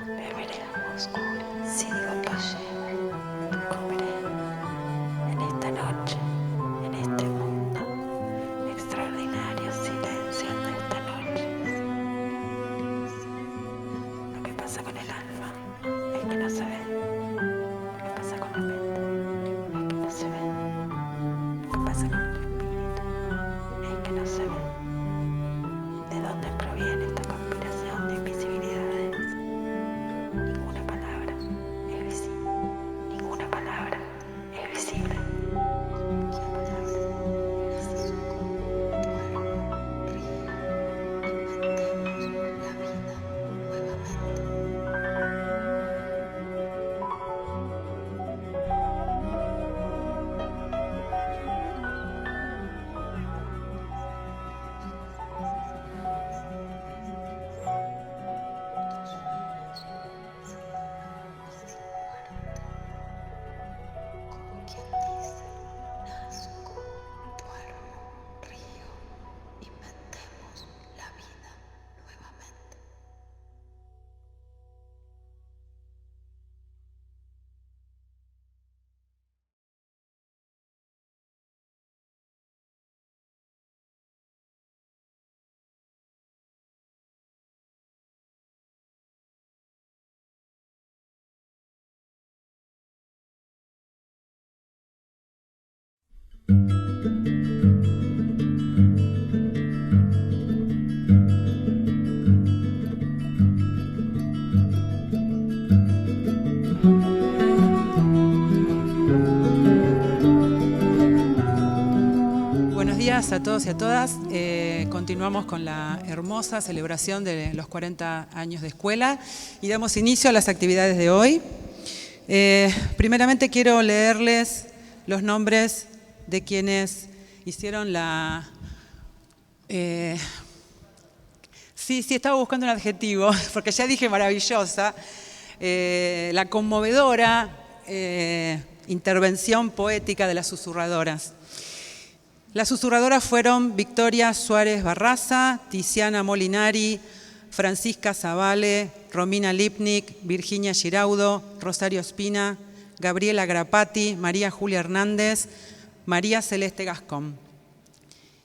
Beberé agua oscura, si digo payé, comeré en esta noche, en este mundo, extraordinario silencio de esta noche. Lo que pasa con el alma es que no se ve. Lo que pasa con la mente es que no se ve. Lo que pasa con el espíritu es que no se ve. ¿De dónde proviene esta conspiración de invisibilidades? Ninguna palabra es visible. Ninguna palabra es visible. Buenos días a todos y a todas. Continuamos con la hermosa celebración de los 40 años de escuela y damos inicio a las actividades de hoy. Primeramente quiero leerles los nombres de quienes hicieron la... Sí, estaba buscando un adjetivo, porque ya dije maravillosa, la conmovedora intervención poética de las susurradoras. Las susurradoras fueron Victoria Suárez Barraza, Tiziana Molinari, Francisca Zavale, Romina Lipnik, Virginia Giraudo, Rosario Espina, Gabriela Grapati, María Julia Hernández, María Celeste Gascón.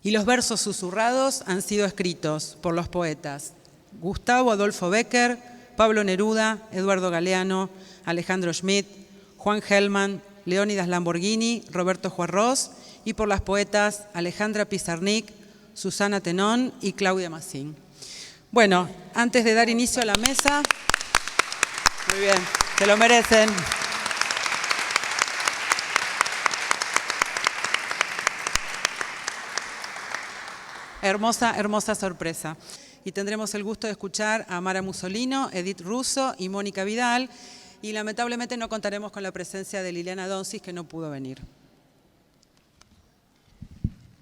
Y los versos susurrados han sido escritos por los poetas Gustavo Adolfo Bécquer, Pablo Neruda, Eduardo Galeano, Alejandro Schmidt, Juan Gelman, Leónidas Lamborghini, Roberto Juarros, y por las poetas Alejandra Pizarnik, Susana Tenón y Claudia Massín. Bueno, antes de dar inicio a la mesa, muy bien, se lo merecen. Hermosa sorpresa. Y tendremos el gusto de escuchar a Mara Musolino, Edith Russo y Mónica Vidal. Y lamentablemente no contaremos con la presencia de Liliana Donsis, que no pudo venir.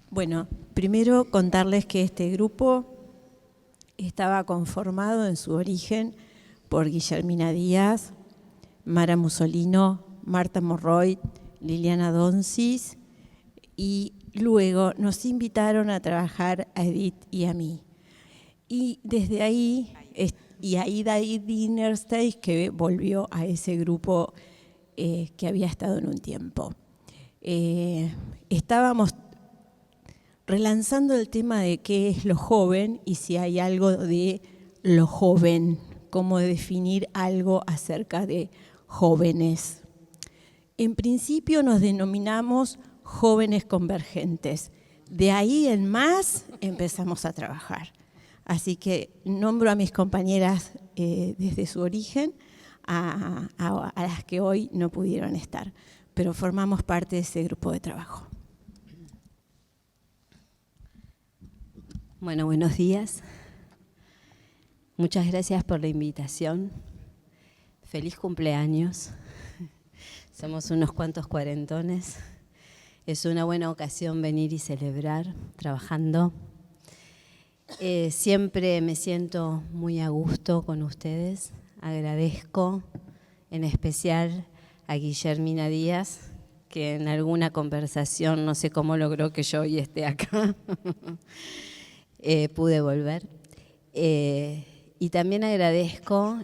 Bueno, primero contarles que este grupo estaba conformado en su origen por Guillermina Díaz, Mara Musolino, Marta Morroy, Liliana Donsis, y luego nos invitaron a trabajar a Edith y a mí. Y desde ahí, y a Ida Dinnerstein, que volvió a ese grupo que había estado en un tiempo. Estábamos relanzando el tema de qué es lo joven y si hay algo de lo joven, cómo definir algo acerca de jóvenes. En principio nos denominamos jóvenes convergentes. De ahí en más empezamos a trabajar. Así que nombro a mis compañeras desde su origen a las que hoy no pudieron estar, pero formamos parte de ese grupo de trabajo. Bueno, buenos días. Muchas gracias por la invitación. Feliz cumpleaños. Somos unos cuantos cuarentones. Es una buena ocasión venir y celebrar trabajando. Siempre me siento muy a gusto con ustedes. Agradezco en especial a Guillermina Díaz, que en alguna conversación, no sé cómo logró que yo hoy esté acá. Pude volver. Y también agradezco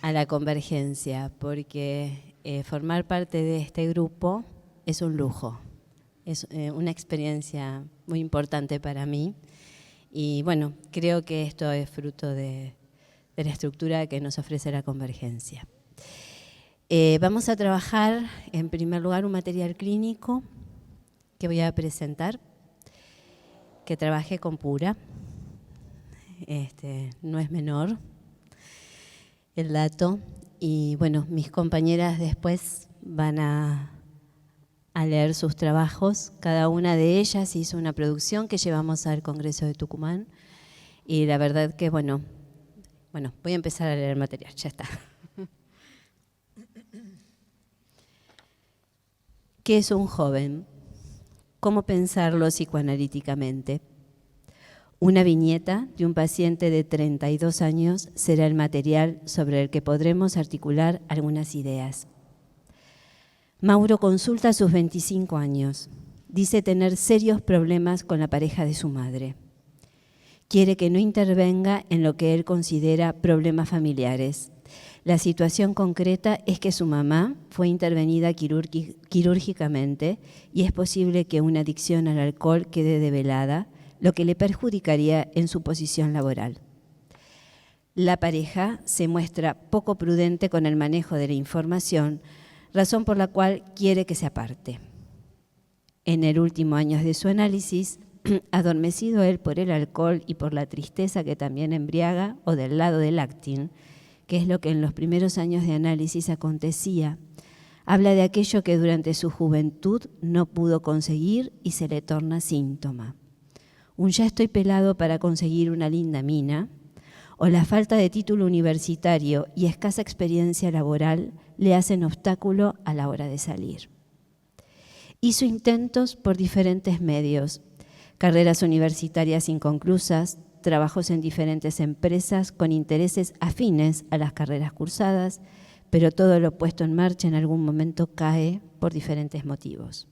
a la Convergencia, porque formar parte de este grupo es un lujo, es una experiencia muy importante para mí. Y bueno, creo que esto es fruto de la estructura que nos ofrece la Convergencia. Vamos a trabajar, en primer lugar, un material clínico que voy a presentar, que trabajé con Pura. No es menor el dato. Y bueno, mis compañeras después van a leer sus trabajos. Cada una de ellas hizo una producción que llevamos al Congreso de Tucumán. Y la verdad que, bueno, voy a empezar a leer el material, ya está. ¿Qué es un joven? ¿Cómo pensarlo psicoanalíticamente? Una viñeta de un paciente de 32 años será el material sobre el que podremos articular algunas ideas. Mauro consulta a sus 25 años. Dice tener serios problemas con la pareja de su madre. Quiere que no intervenga en lo que él considera problemas familiares. La situación concreta es que su mamá fue intervenida quirúrgicamente y es posible que una adicción al alcohol quede develada, lo que le perjudicaría en su posición laboral. La pareja se muestra poco prudente con el manejo de la información, razón por la cual quiere que se aparte. En el último año de su análisis, adormecido él por el alcohol y por la tristeza que también embriaga, o del lado del acting, que es lo que en los primeros años de análisis acontecía, habla de aquello que durante su juventud no pudo conseguir y se le torna síntoma. Un ya estoy pelado para conseguir una linda mina, o la falta de título universitario y escasa experiencia laboral le hacen obstáculo a la hora de salir. Hizo intentos por diferentes medios, carreras universitarias inconclusas, trabajos en diferentes empresas con intereses afines a las carreras cursadas, pero todo lo puesto en marcha en algún momento cae por diferentes motivos.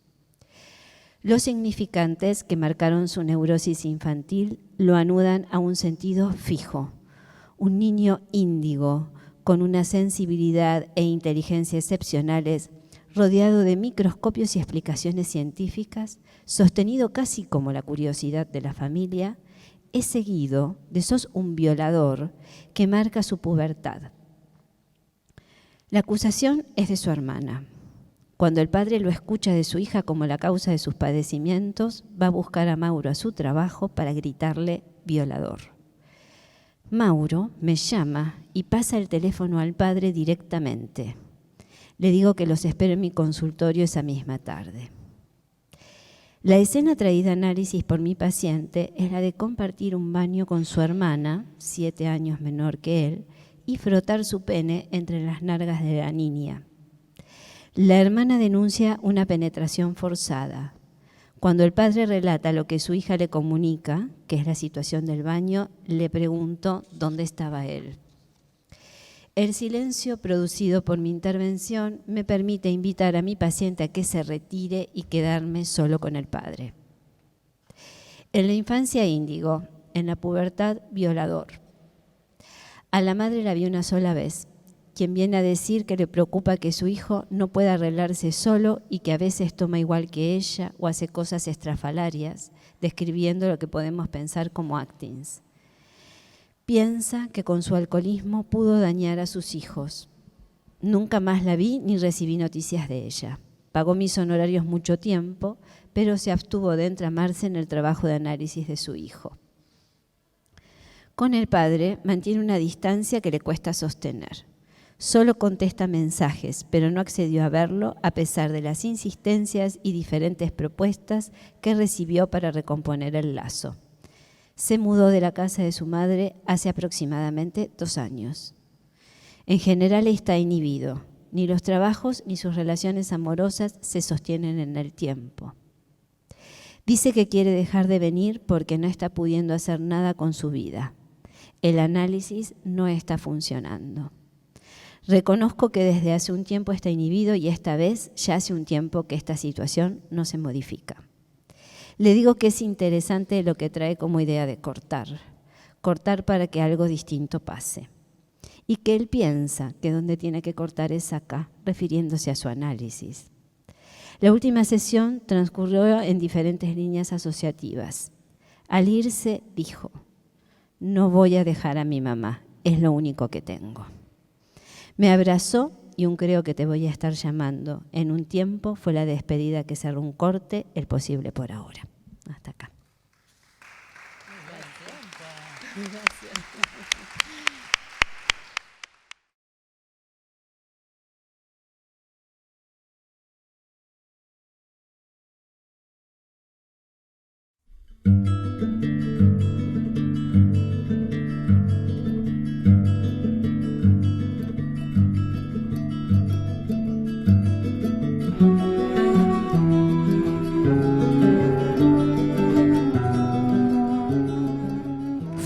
Los significantes que marcaron su neurosis infantil lo anudan a un sentido fijo, un niño índigo con una sensibilidad e inteligencia excepcionales, rodeado de microscopios y explicaciones científicas, sostenido casi como la curiosidad de la familia, es seguido de sos un violador que marca su pubertad. La acusación es de su hermana. Cuando el padre lo escucha de su hija como la causa de sus padecimientos, va a buscar a Mauro a su trabajo para gritarle violador. Mauro me llama y pasa el teléfono al padre directamente. Le digo que los espero en mi consultorio esa misma tarde. La escena traída a análisis por mi paciente es la de compartir un baño con su hermana, 7 años menor que él, y frotar su pene entre las nalgas de la niña. La hermana denuncia una penetración forzada. Cuando el padre relata lo que su hija le comunica, que es la situación del baño, le pregunto dónde estaba él. El silencio producido por mi intervención me permite invitar a mi paciente a que se retire y quedarme solo con el padre. En la infancia índigo, en la pubertad violador. A la madre la vi una sola vez, quien viene a decir que le preocupa que su hijo no pueda arreglarse solo y que a veces toma igual que ella o hace cosas estrafalarias, describiendo lo que podemos pensar como actings. Piensa que con su alcoholismo pudo dañar a sus hijos. Nunca más la vi ni recibí noticias de ella. Pagó mis honorarios mucho tiempo, pero se abstuvo de entramarse en el trabajo de análisis de su hijo. Con el padre mantiene una distancia que le cuesta sostener. Solo contesta mensajes, pero no accedió a verlo a pesar de las insistencias y diferentes propuestas que recibió para recomponer el lazo. Se mudó de la casa de su madre hace aproximadamente 2 años. En general está inhibido. Ni los trabajos ni sus relaciones amorosas se sostienen en el tiempo. Dice que quiere dejar de venir porque no está pudiendo hacer nada con su vida. El análisis no está funcionando. Reconozco que desde hace un tiempo está inhibido y esta vez ya hace un tiempo que esta situación no se modifica. Le digo que es interesante lo que trae como idea de cortar. cortar para que algo distinto pase. Y que él piensa que donde tiene que cortar es acá, refiriéndose a su análisis. La última sesión transcurrió en diferentes líneas asociativas. Al irse, dijo: no voy a dejar a mi mamá, es lo único que tengo. Me abrazó y un creo que te voy a estar llamando. En un tiempo fue la despedida que cerró un corte, el posible por ahora. Hasta acá. Gracias.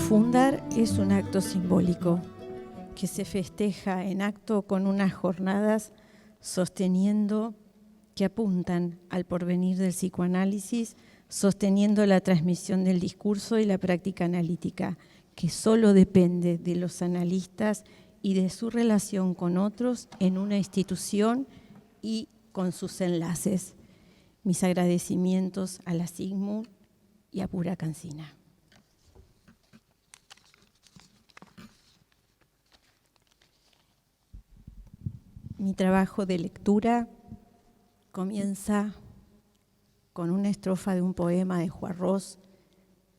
Fundar es un acto simbólico que se festeja en acto con unas jornadas sosteniendo que apuntan al porvenir del psicoanálisis, sosteniendo la transmisión del discurso y la práctica analítica, que solo depende de los analistas y de su relación con otros en una institución y con sus enlaces. Mis agradecimientos a la SIGMU y a Pura Cancina. Mi trabajo de lectura comienza con una estrofa de un poema de Juarros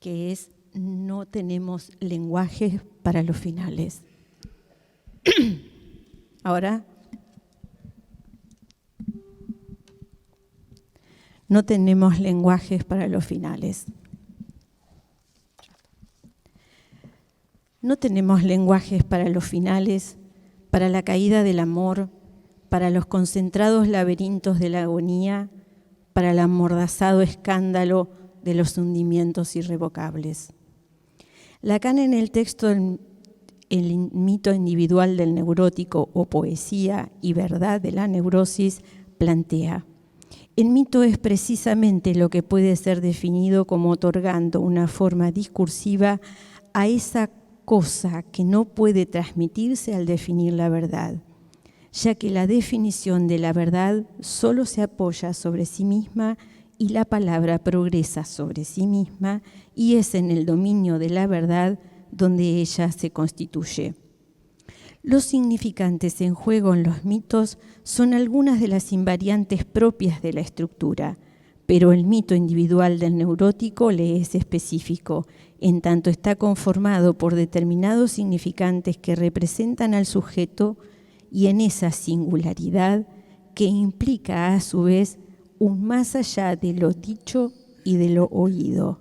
que es: no tenemos lenguajes para los finales. Ahora, no tenemos lenguajes para los finales. No tenemos lenguajes para los finales, para la caída del amor, para los concentrados laberintos de la agonía, para el amordazado escándalo de los hundimientos irrevocables. Lacan, en el texto El mito individual del neurótico o Poesía y verdad de la neurosis, plantea: el mito es precisamente lo que puede ser definido como otorgando una forma discursiva a esa cosa que no puede transmitirse al definir la verdad, ya que la definición de la verdad solo se apoya sobre sí misma y la palabra progresa sobre sí misma, y es en el dominio de la verdad donde ella se constituye. Los significantes en juego en los mitos son algunas de las invariantes propias de la estructura, pero el mito individual del neurótico le es específico, en tanto está conformado por determinados significantes que representan al sujeto, y en esa singularidad que implica a su vez un más allá de lo dicho y de lo oído.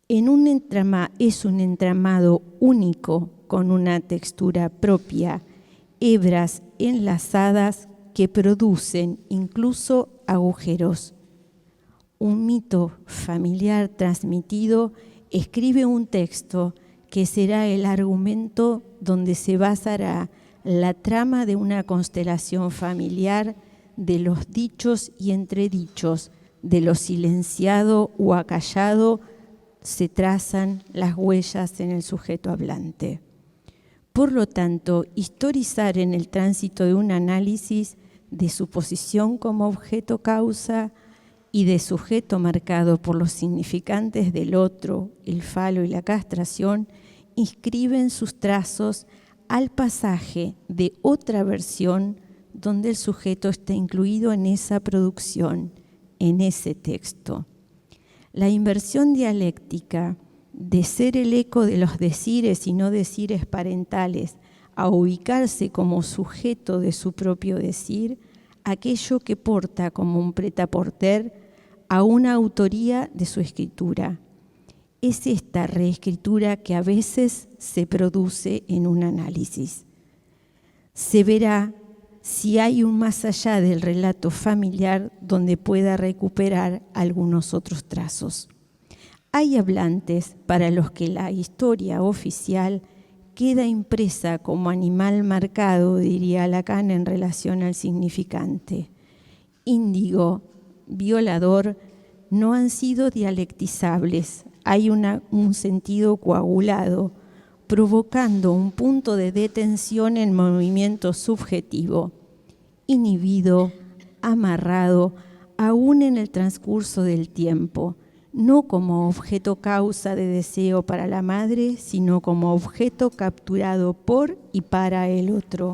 Es un entramado único con una textura propia, hebras enlazadas que producen incluso agujeros. Un mito familiar transmitido escribe un texto que será el argumento donde se basará la trama de una constelación familiar, de los dichos y entredichos, de lo silenciado o acallado, se trazan las huellas en el sujeto hablante. Por lo tanto, historizar en el tránsito de un análisis de su posición como objeto causa y de sujeto marcado por los significantes del otro, el falo y la castración, inscriben sus trazos al pasaje de otra versión donde el sujeto está incluido en esa producción, en ese texto. La inversión dialéctica de ser el eco de los decires y no decires parentales a ubicarse como sujeto de su propio decir, aquello que porta como un prêt-à-porter a una autoría de su escritura. Es esta reescritura que a veces se produce en un análisis. Se verá si hay un más allá del relato familiar donde pueda recuperar algunos otros trazos. Hay hablantes para los que la historia oficial queda impresa como animal marcado, diría Lacan, en relación al significante. Índigo, violador, no han sido dialectizables hay un sentido coagulado, provocando un punto de detención en movimiento subjetivo, inhibido, amarrado, aún en el transcurso del tiempo, no como objeto causa de deseo para la madre, sino como objeto capturado por y para el otro.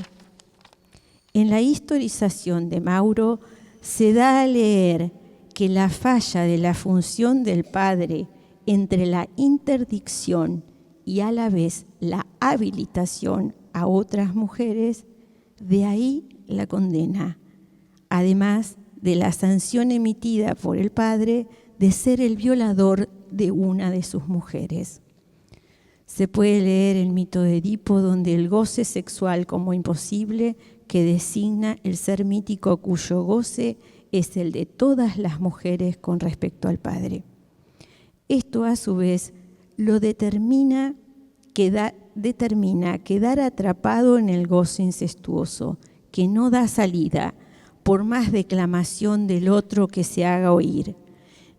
En la historización de Mauro se da a leer que la falla de la función del padre entre la interdicción y a la vez la habilitación a otras mujeres, de ahí la condena, además de la sanción emitida por el padre de ser el violador de una de sus mujeres. Se puede leer el mito de Edipo, donde el goce sexual como imposible, que designa el ser mítico cuyo goce es el de todas las mujeres con respecto al padre. Esto a su vez lo determina quedar atrapado en el goce incestuoso, que no da salida, por más declamación del otro que se haga oír.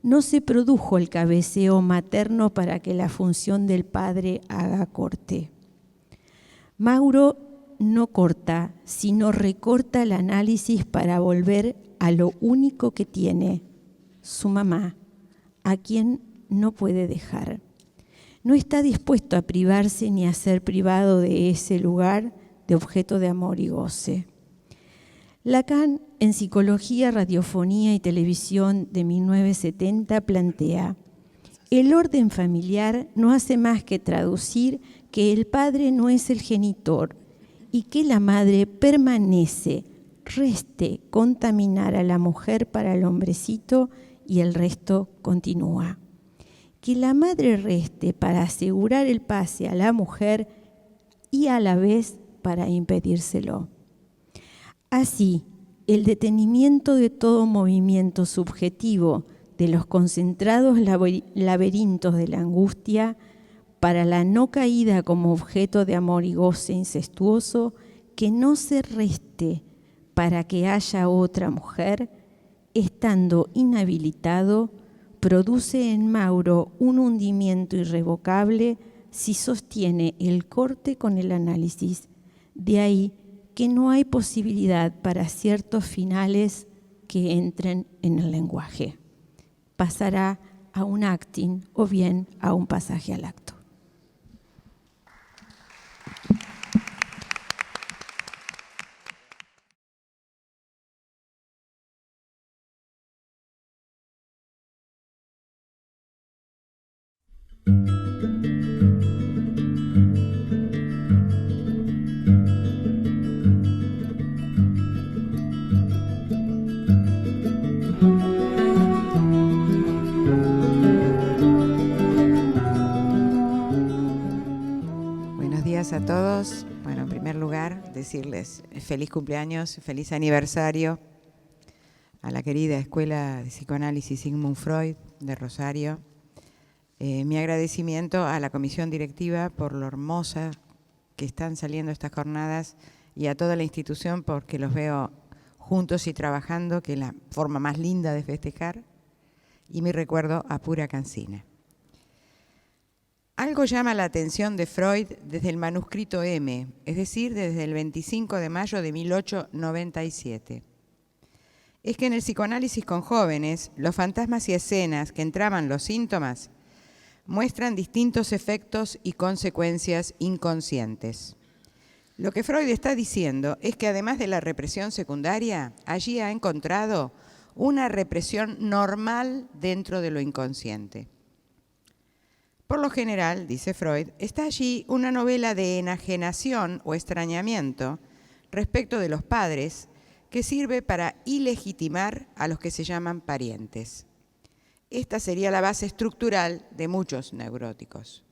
No se produjo el cabeceo materno para que la función del padre haga corte. Mauro no corta, sino recorta el análisis para volver a lo único que tiene, su mamá, a quien no puede dejar. No está dispuesto a privarse ni a ser privado de ese lugar de objeto de amor y goce. Lacan, en Psicología, Radiofonía y Televisión de 1970, plantea: el orden familiar no hace más que traducir que el padre no es el genitor y que la madre permanece, reste contaminar a la mujer para el hombrecito y el resto continúa. Que la madre reste para asegurar el pase a la mujer y a la vez para impedírselo. Así, el detenimiento de todo movimiento subjetivo de los concentrados laberintos de la angustia para la no caída como objeto de amor y goce incestuoso, que no se reste para que haya otra mujer, estando inhabilitado, produce en Mauro un hundimiento irrevocable si sostiene el corte con el análisis. De ahí que no hay posibilidad para ciertos finales que entren en el lenguaje. Pasará a un acting o bien a un pasaje al acto. A todos. Bueno, en primer lugar, decirles feliz cumpleaños, feliz aniversario a la querida Escuela de Psicoanálisis Sigmund Freud de Rosario. Mi agradecimiento a la comisión directiva por lo hermosa que están saliendo estas jornadas y a toda la institución porque los veo juntos y trabajando, que es la forma más linda de festejar. Y mi recuerdo a pura cancina. Algo llama la atención de Freud desde el manuscrito M, es decir, desde el 25 de mayo de 1897. Es que en el psicoanálisis con jóvenes, los fantasmas y escenas que entraban los síntomas muestran distintos efectos y consecuencias inconscientes. Lo que Freud está diciendo es que además de la represión secundaria, allí ha encontrado una represión normal dentro de lo inconsciente. Por lo general, dice Freud, está allí una novela de enajenación o extrañamiento respecto de los padres que sirve para ilegitimar a los que se llaman parientes. Esta sería la base estructural de muchos neuróticos.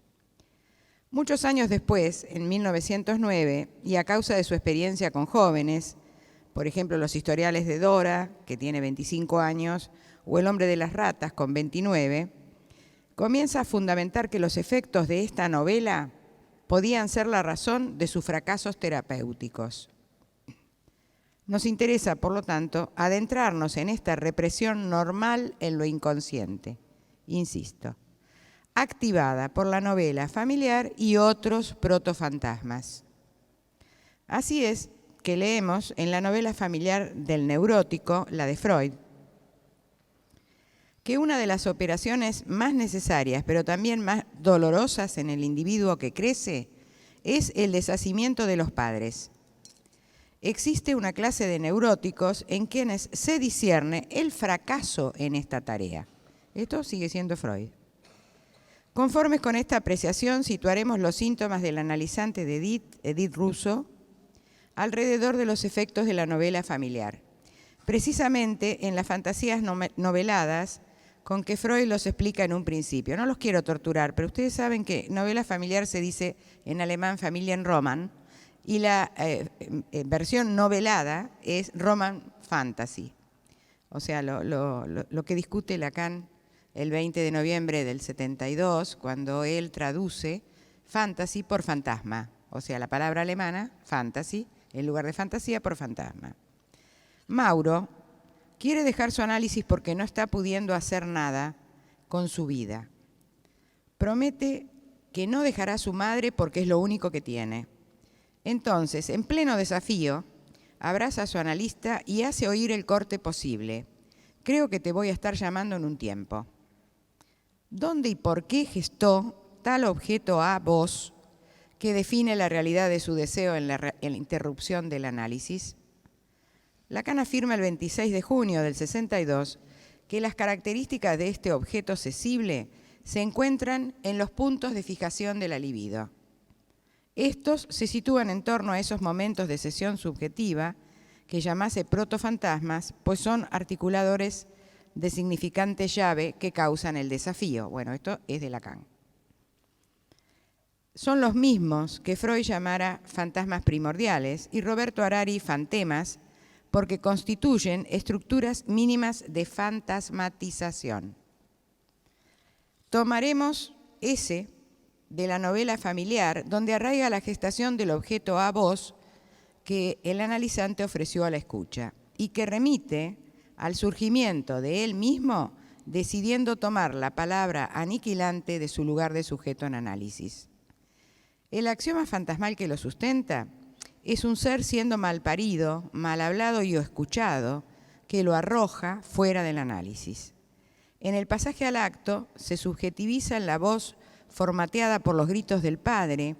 Muchos años después, en 1909, y a causa de su experiencia con jóvenes, por ejemplo, los historiales de Dora, que tiene 25 años, o El hombre de las ratas, con 29, comienza a fundamentar que los efectos de esta novela podían ser la razón de sus fracasos terapéuticos. Nos interesa, por lo tanto, adentrarnos en esta represión normal en lo inconsciente. Insisto, activada por la novela familiar y otros protofantasmas. Así es que leemos en la novela familiar del neurótico, la de Freud, que una de las operaciones más necesarias, pero también más dolorosas en el individuo que crece, es el deshacimiento de los padres. Existe una clase de neuróticos en quienes se discierne el fracaso en esta tarea. Esto sigue siendo Freud. Conformes con esta apreciación, situaremos los síntomas del analizante de Edith Russo alrededor de los efectos de la novela familiar, precisamente en las fantasías noveladas con que Freud los explica en un principio. No los quiero torturar, pero ustedes saben que novela familiar se dice en alemán Familienroman, y la versión novelada es Roman Fantasy. O sea, lo que discute Lacan el 20 de noviembre del 72, cuando él traduce fantasy por fantasma. O sea, la palabra alemana, fantasy, en lugar de fantasía, por fantasma. Mauro quiere dejar su análisis porque no está pudiendo hacer nada con su vida. Promete que no dejará a su madre porque es lo único que tiene. Entonces, en pleno desafío, abraza a su analista y hace oír el corte posible. Creo que te voy a estar llamando en un tiempo. ¿Dónde y por qué gestó tal objeto a voz que define la realidad de su deseo en la interrupción del análisis? Lacan afirma el 26 de junio del 62 que las características de este objeto cesible se encuentran en los puntos de fijación de la libido. Estos se sitúan en torno a esos momentos de cesión subjetiva que llamase protofantasmas, pues son articuladores de significante llave que causan el desafío. Bueno, esto es de Lacan. Son los mismos que Freud llamara fantasmas primordiales y Roberto Harari fantemas, porque constituyen estructuras mínimas de fantasmatización. Tomaremos ese de la novela familiar, donde arraiga la gestación del objeto a voz que el analizante ofreció a la escucha y que remite al surgimiento de él mismo, decidiendo tomar la palabra aniquilante de su lugar de sujeto en análisis. El axioma fantasmal que lo sustenta es un ser siendo mal parido, mal hablado y o escuchado, que lo arroja fuera del análisis. En el pasaje al acto se subjetiviza en la voz formateada por los gritos del padre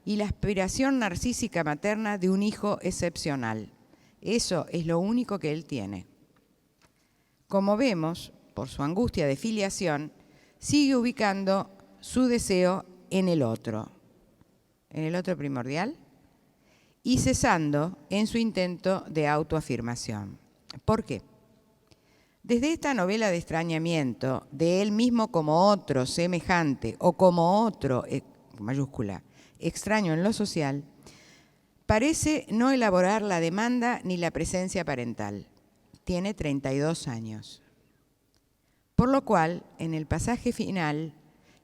y la aspiración narcísica materna de un hijo excepcional. Eso es lo único que él tiene. Como vemos, por su angustia de filiación, sigue ubicando su deseo en el otro primordial, y cesando en su intento de autoafirmación. ¿Por qué? Desde esta novela de extrañamiento, de él mismo como otro semejante o como otro, mayúscula, extraño en lo social, parece no elaborar la demanda ni la presencia parental. Tiene 32 años. Por lo cual, en el pasaje final,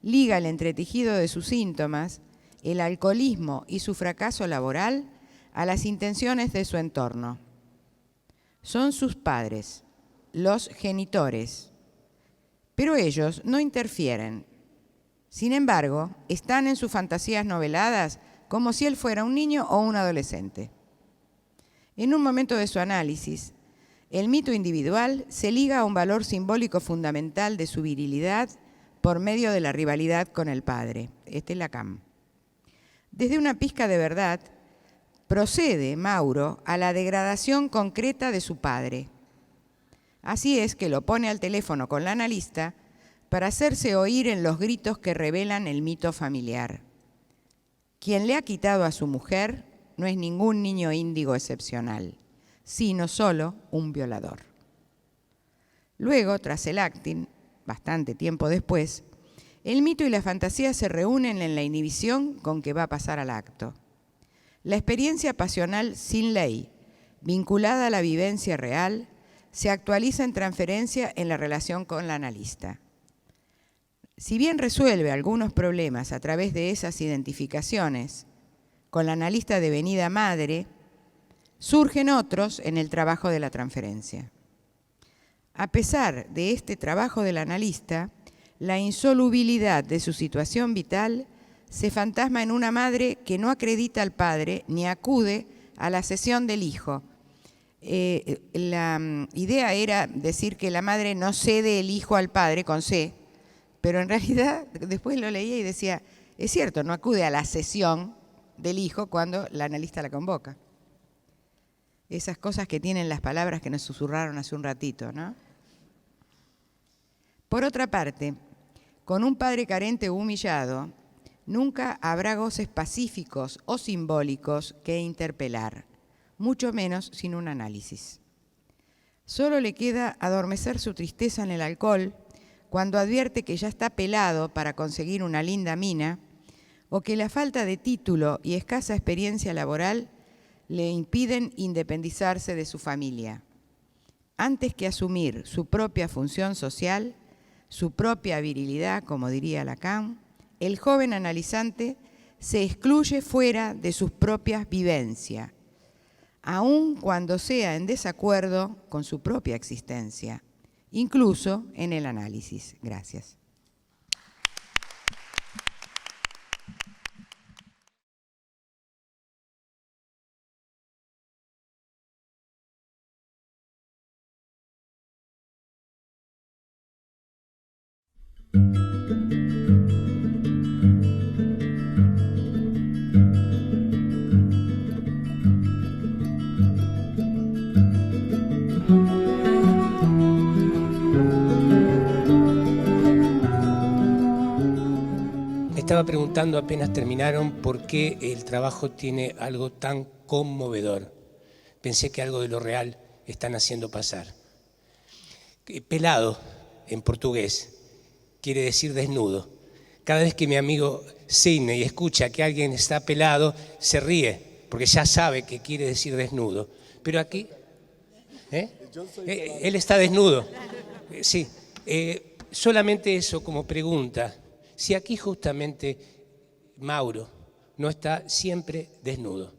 liga el entretejido de sus síntomas, el alcoholismo y su fracaso laboral, a las intenciones de su entorno. Son sus padres, los genitores, pero ellos no interfieren. Sin embargo, están en sus fantasías noveladas como si él fuera un niño o un adolescente. En un momento de su análisis, el mito individual se liga a un valor simbólico fundamental de su virilidad por medio de la rivalidad con el padre. Este es Lacan. Desde una pizca de verdad, procede Mauro a la degradación concreta de su padre. Así es que lo pone al teléfono con la analista para hacerse oír en los gritos que revelan el mito familiar. Quien le ha quitado a su mujer no es ningún niño índigo excepcional, sino solo un violador. Luego, tras el acting, bastante tiempo después, el mito y la fantasía se reúnen en la inhibición con que va a pasar al acto. La experiencia pasional sin ley, vinculada a la vivencia real, se actualiza en transferencia en la relación con la analista. Si bien resuelve algunos problemas a través de esas identificaciones con la analista devenida madre, surgen otros en el trabajo de la transferencia. A pesar de este trabajo del analista, la insolubilidad de su situación vital se fantasma en una madre que no acredita al padre ni acude a la cesión del hijo. La idea era decir que la madre no cede el hijo al padre con C, pero en realidad después lo leía y decía, es cierto, no acude a la cesión del hijo cuando la analista la convoca. Esas cosas que tienen las palabras que nos susurraron hace un ratito, ¿no? Por otra parte, con un padre carente o humillado, nunca habrá goces pacíficos o simbólicos que interpelar, mucho menos sin un análisis. Solo le queda adormecer su tristeza en el alcohol cuando advierte que ya está pelado para conseguir una linda mina o que la falta de título y escasa experiencia laboral le impiden independizarse de su familia. Antes que asumir su propia función social, su propia virilidad, como diría Lacan, el joven analizante se excluye fuera de sus propias vivencias, aun cuando sea en desacuerdo con su propia existencia, incluso en el análisis. Gracias. Estaba preguntando apenas terminaron por qué el trabajo tiene algo tan conmovedor. Pensé que algo de lo real están haciendo pasar. Pelado, en portugués, quiere decir desnudo. Cada vez que mi amigo Sidney escucha que alguien está pelado, se ríe, porque ya sabe que quiere decir desnudo. Pero aquí, él está desnudo. Sí, solamente eso como pregunta. Si aquí justamente Mauro no está siempre desnudo.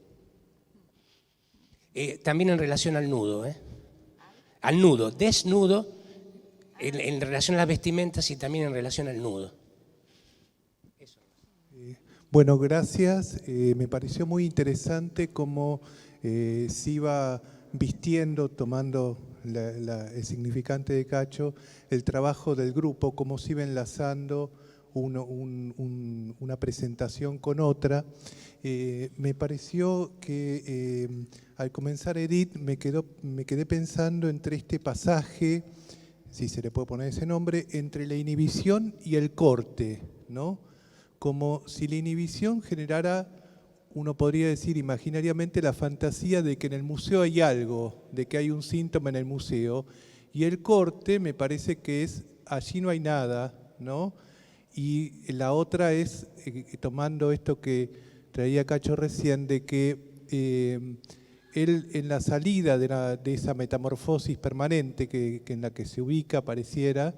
También en relación al nudo, al nudo, desnudo, en relación a las vestimentas y también en relación al nudo. Bueno, gracias. Me pareció muy interesante cómo se iba vistiendo, tomando el significante de Cacho, el trabajo del grupo, cómo se iba enlazando una presentación con otra. Me pareció que al comenzar Edith me quedé pensando entre este pasaje, si se le puede poner ese nombre, entre la inhibición y el corte, ¿no? Como si la inhibición generara, uno podría decir imaginariamente, la fantasía de que en el museo hay algo, de que hay un síntoma en el museo, y el corte me parece que es, allí no hay nada, ¿no? Y la otra es, tomando esto que traía Cacho recién, de que él en la salida de esa metamorfosis permanente que en la que se ubica, pareciera,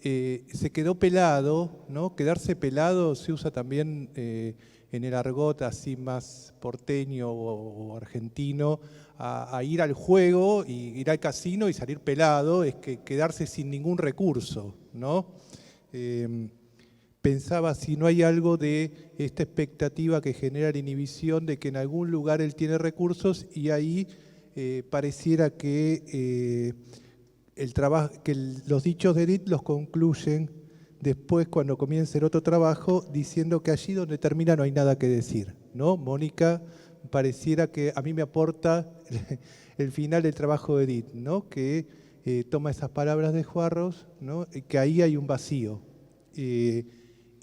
se quedó pelado, ¿no? Quedarse pelado se usa también en el argot así más porteño o argentino, a ir al juego, y ir al casino y salir pelado, es que quedarse sin ningún recurso, ¿no? Pensaba si no hay algo de esta expectativa que genera la inhibición de que en algún lugar él tiene recursos y ahí pareciera que los dichos de Edith los concluyen después cuando comienza el otro trabajo diciendo que allí donde termina no hay nada que decir, ¿no? Mónica pareciera que a mí me aporta el final del trabajo de Edith, ¿no? Que toma esas palabras de Juarros, ¿no? Que ahí hay un vacío.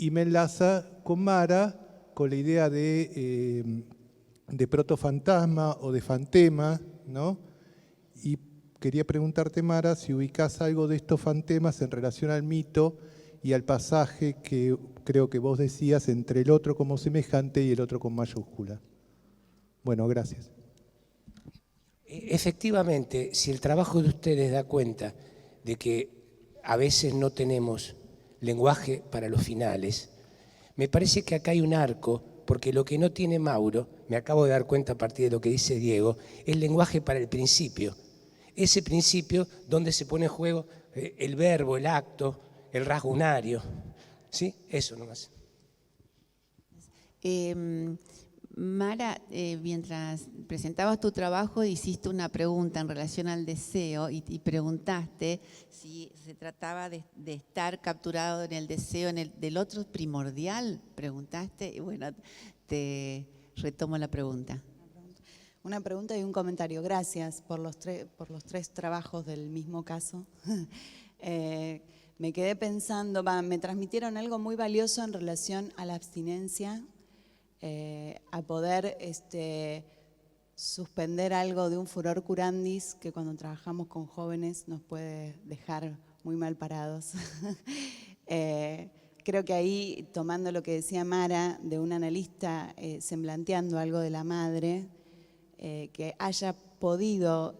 Y me enlaza con Mara, con la idea de protofantasma o de fantema, ¿no? Y quería preguntarte, Mara, si ubicás algo de estos fantemas en relación al mito y al pasaje que creo que vos decías entre el otro como semejante y el otro con mayúscula. Bueno, gracias. Efectivamente, si el trabajo de ustedes da cuenta de que a veces no tenemos lenguaje para los finales, me parece que acá hay un arco, porque lo que no tiene Mauro, me acabo de dar cuenta a partir de lo que dice Diego, es lenguaje para el principio. Ese principio donde se pone en juego el verbo, el acto, el rasgunario. ¿Sí? Eso nomás. Mara, mientras presentabas tu trabajo hiciste una pregunta en relación al deseo y preguntaste si se trataba de estar capturado en el deseo del otro primordial, preguntaste, y bueno, te retomo la pregunta. Una pregunta y un comentario. Gracias por los tres trabajos del mismo caso. Me quedé pensando, me transmitieron algo muy valioso en relación a la abstinencia, a poder suspender algo de un furor curandis que cuando trabajamos con jóvenes nos puede dejar muy mal parados. Creo que ahí, tomando lo que decía Mara, de un analista semblanteando algo de la madre, que haya podido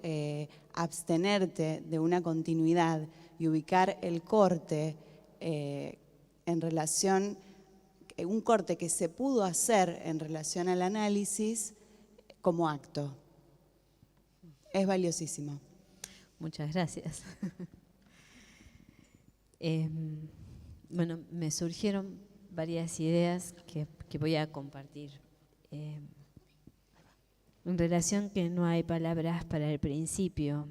abstenerte de una continuidad y ubicar el corte en relación, un corte que se pudo hacer en relación al análisis como acto. Es valiosísimo. Muchas gracias. Bueno, me surgieron varias ideas que voy a compartir. En relación que no hay palabras para el principio.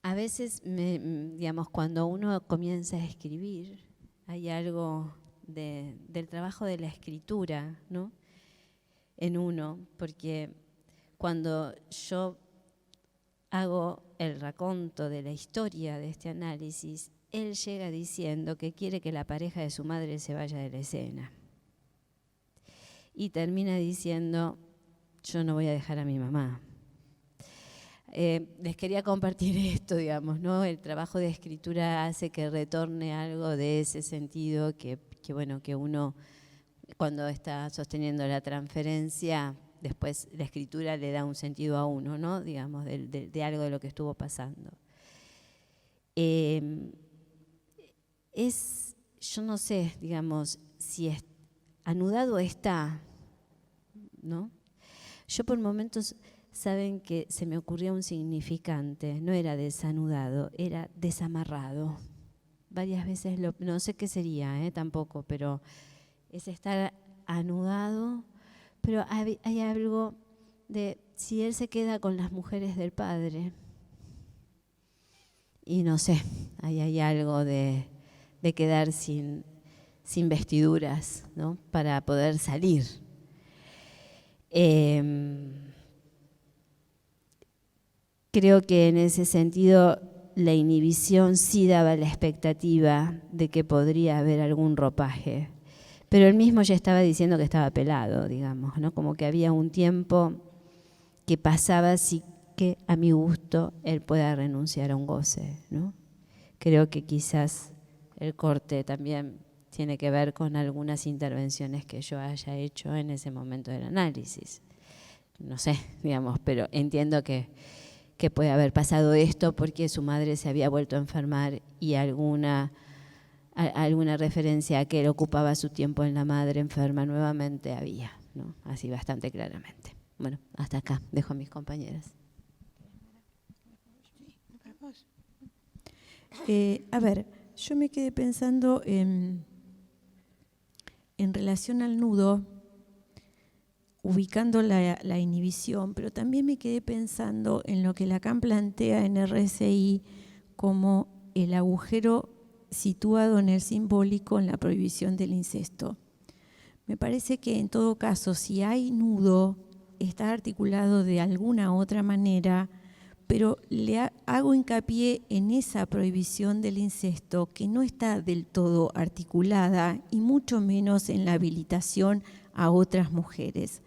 A veces, digamos, cuando uno comienza a escribir, hay algo del trabajo de la escritura, ¿no? En uno, porque cuando yo hago el raconto de la historia de este análisis, él llega diciendo que quiere que la pareja de su madre se vaya de la escena. Y termina diciendo, yo no voy a dejar a mi mamá. Les quería compartir esto, digamos, ¿no? El trabajo de escritura hace que retorne algo de ese sentido que uno, cuando está sosteniendo la transferencia, después la escritura le da un sentido a uno, ¿no? Digamos, de algo de lo que estuvo pasando. Yo no sé, digamos, si anudado está, ¿no? Yo por momentos, saben que se me ocurría un significante, no era desanudado, era desamarrado. Varias veces, no sé qué sería tampoco, pero es estar anudado, pero hay algo de si él se queda con las mujeres del padre, y no sé, ahí hay algo de quedar sin vestiduras, ¿no? Para poder salir. Creo que en ese sentido la inhibición sí daba la expectativa de que podría haber algún ropaje, pero él mismo ya estaba diciendo que estaba pelado, digamos, ¿no? Como que había un tiempo que pasaba sin que a mi gusto él pueda renunciar a un goce, ¿no? Creo que quizás el corte también tiene que ver con algunas intervenciones que yo haya hecho en ese momento del análisis. No sé, digamos, pero entiendo que puede haber pasado esto porque su madre se había vuelto a enfermar y alguna referencia a que él ocupaba su tiempo en la madre enferma nuevamente había, ¿no? Así bastante claramente. Bueno, hasta acá, dejo a mis compañeras. A ver, yo me quedé pensando en relación al nudo, ubicando la inhibición, pero también me quedé pensando en lo que Lacan plantea en RSI como el agujero situado en el simbólico en la prohibición del incesto. Me parece que en todo caso, si hay nudo, está articulado de alguna otra manera, pero le hago hincapié en esa prohibición del incesto que no está del todo articulada y mucho menos en la habilitación a otras mujeres.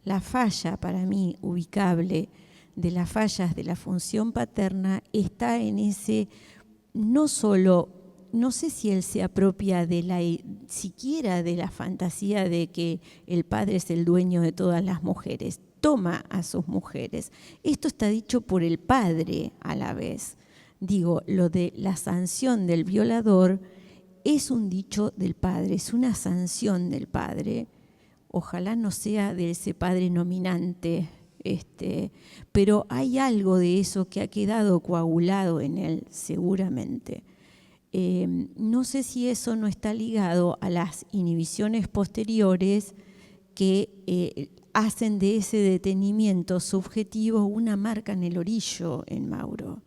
La falla, para mí, ubicable de las fallas de la función paterna está en ese, no solo, no sé si él se apropia siquiera de la fantasía de que el padre es el dueño de todas las mujeres, toma a sus mujeres. Esto está dicho por el padre a la vez. Digo, lo de la sanción del violador es un dicho del padre, es una sanción del padre. Ojalá no sea de ese padre nominante, pero hay algo de eso que ha quedado coagulado en él, seguramente. No sé si eso no está ligado a las inhibiciones posteriores que hacen de ese detenimiento subjetivo una marca en el orillo en Mauro.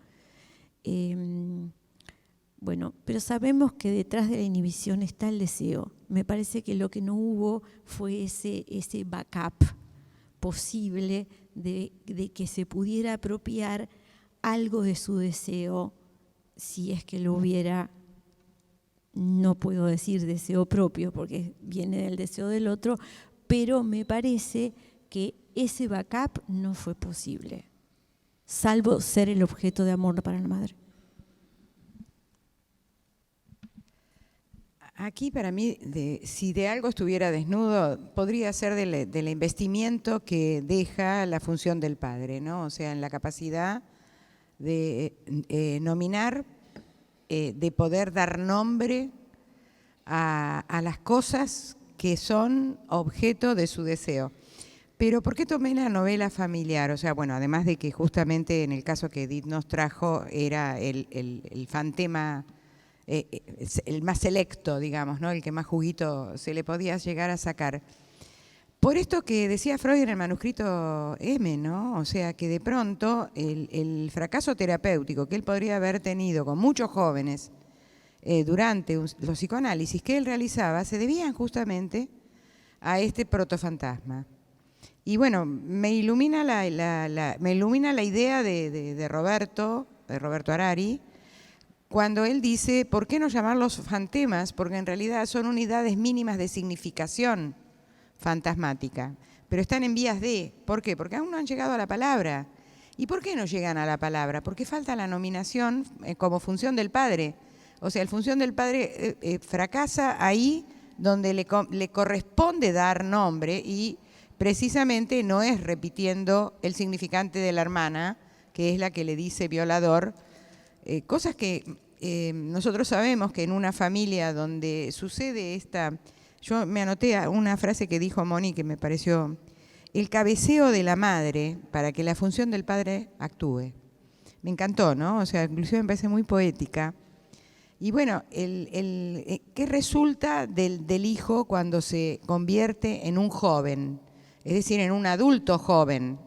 Bueno, pero sabemos que detrás de la inhibición está el deseo. Me parece que lo que no hubo fue ese backup posible de que se pudiera apropiar algo de su deseo, si es que lo hubiera. No puedo decir deseo propio porque viene del deseo del otro, pero me parece que ese backup no fue posible, salvo ser el objeto de amor para la madre. Aquí para mí, si de algo estuviera desnudo, podría ser del investimiento que deja la función del padre, ¿no? O sea, en la capacidad de nominar, de poder dar nombre a las cosas que son objeto de su deseo. Pero ¿por qué tomé la novela familiar? O sea, bueno, además de que justamente en el caso que Edith nos trajo era el fantema, el más selecto, digamos, ¿no? El que más juguito se le podía llegar a sacar. Por esto que decía Freud en el manuscrito M, ¿no? O sea, que de pronto el fracaso terapéutico que él podría haber tenido con muchos jóvenes durante los psicoanálisis que él realizaba se debían justamente a este protofantasma. Y bueno, me ilumina la idea de Roberto Harari, cuando él dice, ¿por qué no llamarlos fantemas? Porque en realidad son unidades mínimas de significación fantasmática, pero están en vías de. ¿Por qué? Porque aún no han llegado a la palabra. ¿Y por qué no llegan a la palabra? Porque falta la nominación como función del padre. O sea, la función del padre fracasa ahí donde le corresponde dar nombre y precisamente no es repitiendo el significante de la hermana, que es la que le dice violador, cosas que nosotros sabemos que en una familia donde sucede esta. Yo me anoté una frase que dijo Moni que me pareció: el cabeceo de la madre para que la función del padre actúe. Me encantó, ¿no? O sea, inclusive me parece muy poética. Y bueno, ¿qué resulta del hijo cuando se convierte en un joven? Es decir, en un adulto joven.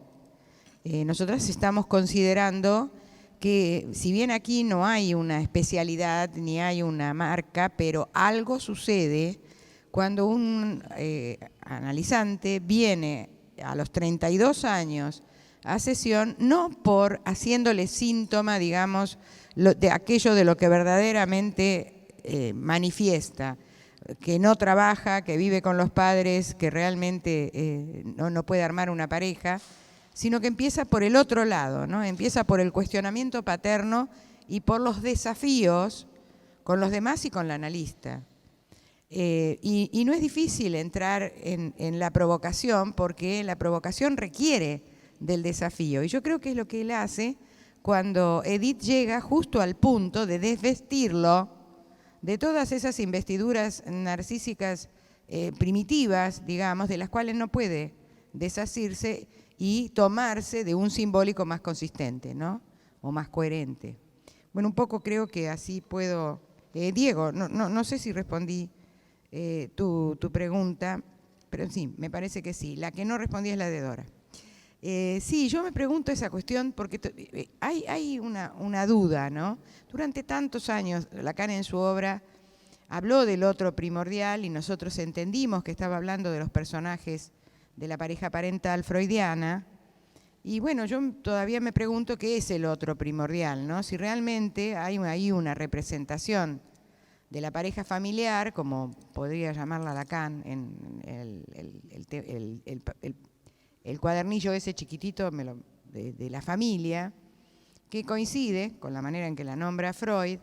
Nosotras estamos considerando que, si bien aquí no hay una especialidad ni hay una marca, pero algo sucede cuando un analizante viene a los 32 años a sesión, no por haciéndole síntoma, digamos, de aquello de lo que verdaderamente manifiesta, que no trabaja, que vive con los padres, que realmente no puede armar una pareja, sino que empieza por el otro lado, ¿no? Empieza por el cuestionamiento paterno y por los desafíos con los demás y con la analista. Y no es difícil entrar en la provocación, porque la provocación requiere del desafío. Y yo creo que es lo que él hace cuando Edith llega justo al punto de desvestirlo de todas esas investiduras narcísicas primitivas, digamos, de las cuales no puede desasirse y tomarse de un simbólico más consistente, ¿no? O más coherente. Bueno, un poco creo que así puedo. Diego, no sé si respondí tu pregunta, pero sí, me parece que sí. La que no respondí es la de Dora. Sí, yo me pregunto esa cuestión porque hay una duda, ¿no? Durante tantos años, Lacan en su obra habló del otro primordial y nosotros entendimos que estaba hablando de los personajes de la pareja parental freudiana. Y bueno, yo todavía me pregunto qué es el otro primordial, ¿no? Si realmente hay ahí una representación de la pareja familiar, como podría llamarla Lacan en el cuadernillo ese chiquitito de la familia, que coincide con la manera en que la nombra Freud,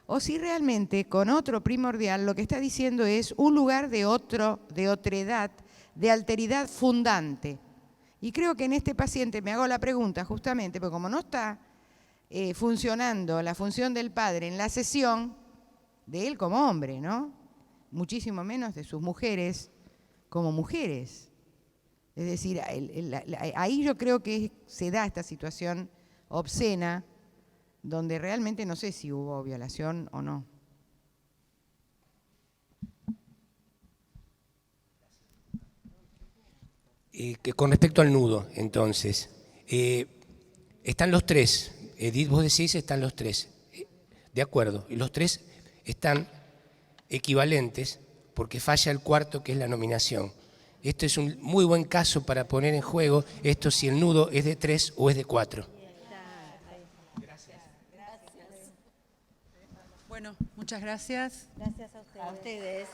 o si realmente con otro primordial lo que está diciendo es un lugar de otredad, de alteridad fundante. Y creo que en este paciente me hago la pregunta justamente, porque como no está funcionando la función del padre en la sesión de él como hombre, ¿no? Muchísimo menos de sus mujeres como mujeres. Es decir, ahí yo creo que se da esta situación obscena, donde realmente no sé si hubo violación o no. que con respecto al nudo, entonces, están los tres, Edith, vos decís, están los tres, de acuerdo, y los tres están equivalentes porque falla el cuarto, que es la nominación. Esto es un muy buen caso para poner en juego esto si el nudo es de 3 o es de 4. Gracias. Bueno, muchas gracias. Gracias a ustedes.